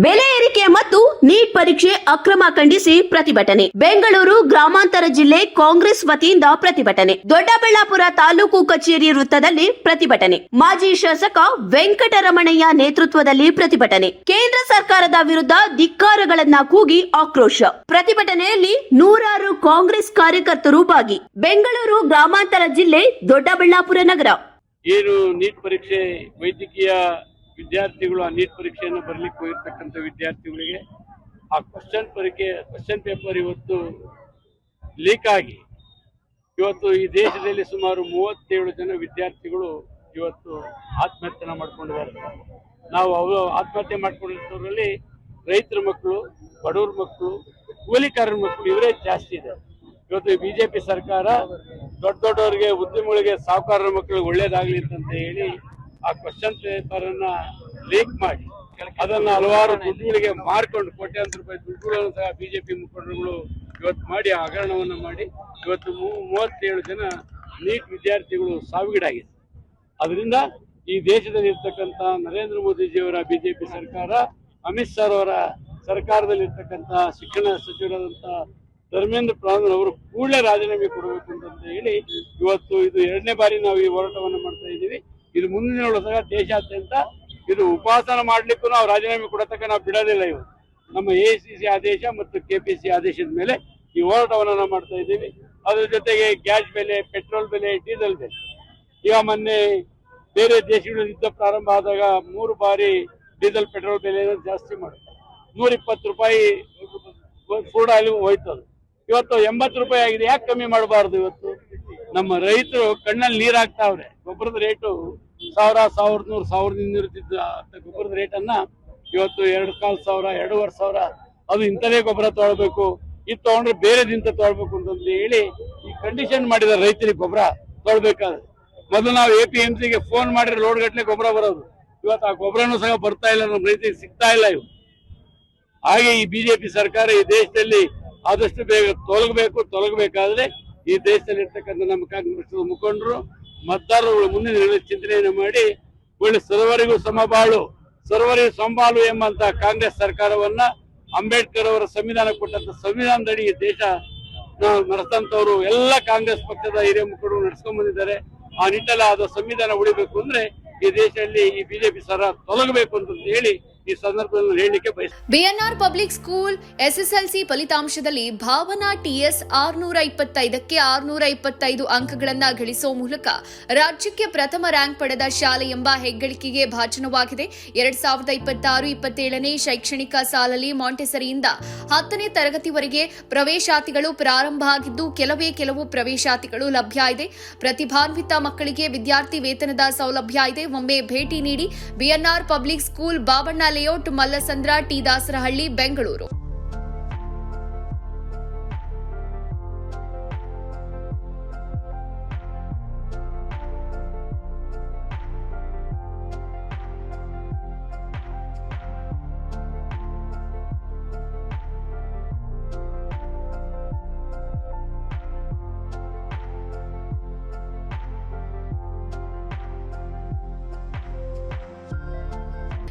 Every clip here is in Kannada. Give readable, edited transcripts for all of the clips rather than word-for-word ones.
ಬೆಲೆ ಏರಿಕೆ ಮತ್ತು ನೀಟ್ ಪರೀಕ್ಷೆ ಅಕ್ರಮ ಖಂಡಿಸಿ ಪ್ರತಿಭಟನೆ. ಬೆಂಗಳೂರು ಗ್ರಾಮಾಂತರ ಜಿಲ್ಲೆ ಕಾಂಗ್ರೆಸ್ ವತಿಯಿಂದ ಪ್ರತಿಭಟನೆ. ದೊಡ್ಡಬಳ್ಳಾಪುರ ತಾಲೂಕು ಕಚೇರಿ ವೃತ್ತದಲ್ಲಿ ಪ್ರತಿಭಟನೆ. ಮಾಜಿ ಶಾಸಕ ವೆಂಕಟರಮಣಯ್ಯ ನೇತೃತ್ವದಲ್ಲಿ ಪ್ರತಿಭಟನೆ. ಕೇಂದ್ರ ಸರ್ಕಾರದ ವಿರುದ್ಧ ಧಿಕ್ಕಾರಗಳನ್ನ ಕೂಗಿ ಆಕ್ರೋಶ. ಪ್ರತಿಭಟನೆಯಲ್ಲಿ ನೂರಾರು ಕಾಂಗ್ರೆಸ್ ಕಾರ್ಯಕರ್ತರು ಭಾಗಿ. ಬೆಂಗಳೂರು ಗ್ರಾಮಾಂತರ ಜಿಲ್ಲೆ ದೊಡ್ಡಬಳ್ಳಾಪುರ ನಗರ. ಏನು ನೀಟ್ ಪರೀಕ್ಷೆ ವೈದ್ಯಕೀಯ ವಿದ್ಯಾರ್ಥಿಗಳು ಆ ನೀಟ್ ಪರೀಕ್ಷೆಯನ್ನು ಬರಲಿಕ್ಕೆ ಹೋಗಿರ್ತಕ್ಕಂಥ ವಿದ್ಯಾರ್ಥಿಗಳಿಗೆ ಆ ಕ್ವಶನ್ ಪೇಪರ್ ಇವತ್ತು ಲೀಕ್ ಆಗಿ ಇವತ್ತು ಈ ದೇಶದಲ್ಲಿ ಸುಮಾರು 37 ಜನ ವಿದ್ಯಾರ್ಥಿಗಳು ಇವತ್ತು ಆತ್ಮಹತ್ಯೆ ಮಾಡ್ಕೊಂಡಿದ್ದಾರೆ. ನಾವು ಅವರು ಆತ್ಮಹತ್ಯೆ ಮಾಡ್ಕೊಂಡಿರೋದ್ರಲ್ಲಿ ರೈತರ ಮಕ್ಕಳು, ಬಡವರ ಮಕ್ಕಳು, ಕೂಲಿಕಾರರ ಮಕ್ಕಳು ಇವರೇ ಜಾಸ್ತಿ ಇದೆ. ಇವತ್ತು ಬಿಜೆಪಿ ಸರ್ಕಾರ ದೊಡ್ಡವರಿಗೆ ಉದ್ಯಮಗಳಿಗೆ ಸಾಹುಕಾರರ ಮಕ್ಕಳಿಗೆ ಒಳ್ಳೇದಾಗ್ಲಿ ಅಂತ ಹೇಳಿ ಆ ಕ್ವಶನ್ ಪೇಪರ್ ಅನ್ನ ಲೀಕ್ ಮಾಡಿ ಅದನ್ನ ಹಲವಾರು ದುಡ್ಡುಗಳಿಗೆ ಮಾರ್ಕೊಂಡು ಕೋಟ್ಯಾಂತರ ರೂಪಾಯಿ ದುಡ್ಡುಗಳನ್ನು ಸಹ ಬಿಜೆಪಿ ಮುಖಂಡರುಗಳು ಇವತ್ತು ಮಾಡಿ ಹಗರಣವನ್ನು ಮಾಡಿ ಇವತ್ತು 37 ಜನ ನೀಟ್ ವಿದ್ಯಾರ್ಥಿಗಳು ಸಾವಿಗೀಡಾಗಿದೆ. ಅದರಿಂದ ಈ ದೇಶದಲ್ಲಿ ಇರ್ತಕ್ಕಂಥ ನರೇಂದ್ರ ಮೋದಿಜಿಯವರ ಬಿಜೆಪಿ ಸರ್ಕಾರ, ಅಮಿತ್ ಶಾ ಅವರ ಸರ್ಕಾರದಲ್ಲಿ ಶಿಕ್ಷಣ ಸಚಿವರಾದಂಥ ಧರ್ಮೇಂದ್ರ ಪ್ರಧಾನ್ ಅವರು ಕೂಡಲೇ ರಾಜೀನಾಮೆ ಕೊಡಬೇಕು ಅಂತ ಹೇಳಿ ಇವತ್ತು ಇದು 2ನೇ ಬಾರಿ ನಾವು ಈ ಹೋರಾಟವನ್ನು ಮಾಡ್ತಾ ಇದ್ದೀವಿ. ಇದು ಮುಂದಿನ ಸಹ ದೇಶಾದ್ಯಂತ ಇದು ಉಪವಾಸನ ಮಾಡ್ಲಿಕ್ಕೂ ನಾವು ರಾಜೀನಾಮೆ ಕೊಡತಕ್ಕ ನಾವು ಬಿಡೋದಿಲ್ಲ. ಇವು ನಮ್ಮ AICC ಆದೇಶ ಮತ್ತು KPC ಆದೇಶದ ಮೇಲೆ ಈ ಹೋರಾಟವನ್ನು ನಾವು ಮಾಡ್ತಾ ಇದ್ದೀವಿ. ಅದ್ರ ಜೊತೆಗೆ ಗ್ಯಾಸ್ ಬೆಲೆ, ಪೆಟ್ರೋಲ್ ಬೆಲೆ, ಡೀಸೆಲ್ ಬೆಲೆ ಈಗ ಮೊನ್ನೆ ಬೇರೆ ದೇಶಗಳಲ್ಲಿ ಯುದ್ಧ ಪ್ರಾರಂಭ ಆದಾಗ 3 ಬಾರಿ ಡೀಸೆಲ್ ಪೆಟ್ರೋಲ್ ಬೆಲೆಯನ್ನು ಜಾಸ್ತಿ ಮಾಡುತ್ತೆ. 120 ರೂಪಾಯಿ ಫುಡ್ ಆಯಿಲ್ ಹೋಯ್ತದು. ಇವತ್ತು 80 ರೂಪಾಯಿ ಆಗಿದೆ. ಯಾಕೆ ಕಮ್ಮಿ ಮಾಡಬಾರ್ದು? ಇವತ್ತು ನಮ್ಮ ರೈತರು ಕಣ್ಣಲ್ಲಿ ನೀರು ಹಾಕ್ತಾವ್ರೆ. ಗೊಬ್ಬರದ ರೇಟು 1000, 1100, 1200 ಇದ್ದ ಗೊಬ್ಬರದ ರೇಟನ್ನ ಇವತ್ತು 2500, 2500 ಅದು ಇಂಥದೇ ಗೊಬ್ಬರ ತೊಗೊಳ್ಬೇಕು, ಇದು ತಗೊಂಡ್ರೆ ಬೇರೆದಿಂತ ತೊಗೊಳ್ಬೇಕು ಅಂತ ಹೇಳಿ ಈ ಕಂಡೀಷನ್ ಮಾಡಿದ ರೈತರಿಗೆ ಗೊಬ್ಬರ ತೊಗೊಳ್ಬೇಕಾದ್ರೆ. ಮೊದಲು ನಾವು APMCಗೆ ಫೋನ್ ಮಾಡಿದ್ರೆ ಲೋಡ್ ಗಟ್ಟಲೆ ಗೊಬ್ಬರ ಬರೋದು. ಇವತ್ತು ಆ ಗೊಬ್ಬರನೂ ಸಹ ಬರ್ತಾ ಇಲ್ಲ, ನಮ್ಮ ರೈತರಿಗೆ ಸಿಗ್ತಾ ಇಲ್ಲ. ಇವು ಹಾಗೆ ಈ ಬಿಜೆಪಿ ಸರ್ಕಾರ ಈ ದೇಶದಲ್ಲಿ ಆದಷ್ಟು ಬೇಗ ತೊಲಗಬೇಕಾದ್ರೆ ಈ ದೇಶದಲ್ಲಿ ಇರ್ತಕ್ಕಂಥ ನಮ್ಮ ಕಾಂಗ್ರೆಸ್ ಮುಖಂಡರು ಮತದಾರರು ಮುಂದಿನ ಚಿಂತನೆಯನ್ನು ಮಾಡಿ ಒಳ್ಳೆ ಸರ್ವರಿಗೂ ಸಮಬಾಳು, ಸರ್ವರಿಗೂ ಸಂಬಾಳು ಎಂಬಂತ ಕಾಂಗ್ರೆಸ್ ಸರ್ಕಾರವನ್ನ ಅಂಬೇಡ್ಕರ್ ಅವರ ಸಂವಿಧಾನ ಕೊಟ್ಟಂತ ಸಂವಿಧಾನದಡಿ ಈ ದೇಶ ನಡೆಸಂತವ್ರು ಎಲ್ಲ ಕಾಂಗ್ರೆಸ್ ಪಕ್ಷದ ಹಿರಿಯ ಮುಖಂಡರು ನಡೆಸ್ಕೊಂಡ್ ಬಂದಿದ್ದಾರೆ. ಆ ನಿಟ್ಟಲ್ಲಿ ಆದ ಸಂವಿಧಾನ ಉಳಿಬೇಕು ಅಂದ್ರೆ ಈ ದೇಶದಲ್ಲಿ ಈ ಬಿಜೆಪಿ ಸರ್ಕಾರ ತೊಲಗಬೇಕು ಅಂತ ಹೇಳಿ ಈ ಸಂದರ್ಭದಲ್ಲಿ ಹೇಳಲಿಕ್ಕೆ ಬಯಸ್ತೀನಿ. ಬಿಎನ್ಆರ್ ಪಬ್ಲಿಕ್ ಸ್ಕೂಲ್ SSLC ಫಲಿತಾಂಶದಲ್ಲಿ ಭಾವನಾ TS 625ಕ್ಕೆ 625 ಅಂಕಗಳನ್ನು ಗಳಿಸುವ ಮೂಲಕ ರಾಜ್ಯಕ್ಕೆ ಪ್ರಥಮ ರ್ಯಾಂಕ್ ಪಡೆದ ಶಾಲೆ ಎಂಬ ಹೆಗ್ಗಳಿಕೆಗೆ ಭಾಜನವಾಗಿದೆ. 2026-27ನೇ ಶೈಕ್ಷಣಿಕ ಸಾಲಲ್ಲಿ ಮಾಂಟೆಸರಿಯಿಂದ 10ನೇ ತರಗತಿವರೆಗೆ ಪ್ರವೇಶಾತಿಗಳು ಪ್ರಾರಂಭ ಆಗಿದ್ದು ಕೆಲವು ಪ್ರವೇಶಾತಿಗಳು ಲಭ್ಯ ಇದೆ. ಪ್ರತಿಭಾನ್ವಿತ ಮಕ್ಕಳಿಗೆ ವಿದ್ಯಾರ್ಥಿ ವೇತನದ ಸೌಲಭ್ಯ ಇದೆ. ಒಮ್ಮೆ ಭೇಟಿ ನೀಡಿ. BNR public school, Babanna layout, Mallasandra, T Dasarahalli, Bengaluru.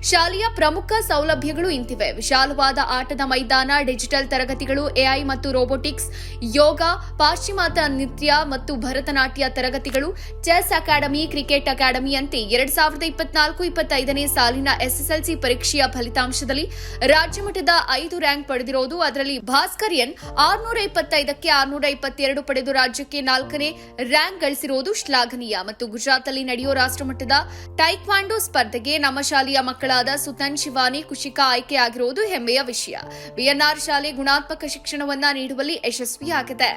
ಶಾಲೆಯ ಪ್ರಮುಖ ಸೌಲಭ್ಯಗಳು ಇಂತಿವೆ: ವಿಶಾಲವಾದ ಆಟದ ಮೈದಾನ, ಡಿಜಿಟಲ್ ತರಗತಿಗಳು, AI ಮತ್ತು ರೋಬೋಟಿಕ್ಸ್, ಯೋಗ, ಪಾಶ್ಚಿಮಾತ್ಯ ನೃತ್ಯ ಮತ್ತು ಭರತನಾಟ್ಯ ತರಗತಿಗಳು, ಚೆಸ್ ಅಕಾಡೆಮಿ, ಕ್ರಿಕೆಟ್ ಅಕಾಡೆಮಿಯಂತೆ 2024-25ನೇ ಸಾಲಿನ SSLC ಪರೀಕ್ಷೆಯ ಫಲಿತಾಂಶದಲ್ಲಿ ರಾಜ್ಯಮಟ್ಟದ 5 ರ್ಯಾಂಕ್ ಪಡೆದಿರೋದು. ಅದರಲ್ಲಿ ಭಾಸ್ಕರ್ಯನ್ 625ಕ್ಕೆ 622 ಪಡೆದು ರಾಜ್ಯಕ್ಕೆ 4ನೇ ರ್ಯಾಂಕ್ ಗಳಿಸಿರುವುದು ಶ್ಲಾಘನೀಯ. ಮತ್ತು ಗುಜರಾತ್ನಲ್ಲಿ ನಡೆಯೋ ರಾಷ್ಟ್ರಮಟ್ಟದ ಟೈಕ್ವಾಂಡೋ ಸ್ಪರ್ಧೆಗೆ ನಮ್ಮ ಶಾಲೆಯ ಮಕ್ಕಳಾದ ಸುತನ್, ಶಿವಾನಿ, ಕುಶಿಕಾ ಆಯ್ಕೆಯಾಗಿರುವುದು ಹೆಮ್ಮೆಯ ವಿಷಯ. ಬಿಎನ್ಆರ್ ಶಾಲೆ ಗುಣಾತ್ಮಕ ಶಿಕ್ಷಣವನ್ನ ನೀಡುವಲ್ಲಿ ಯಶಸ್ವಿಯಾಗಿದೆ.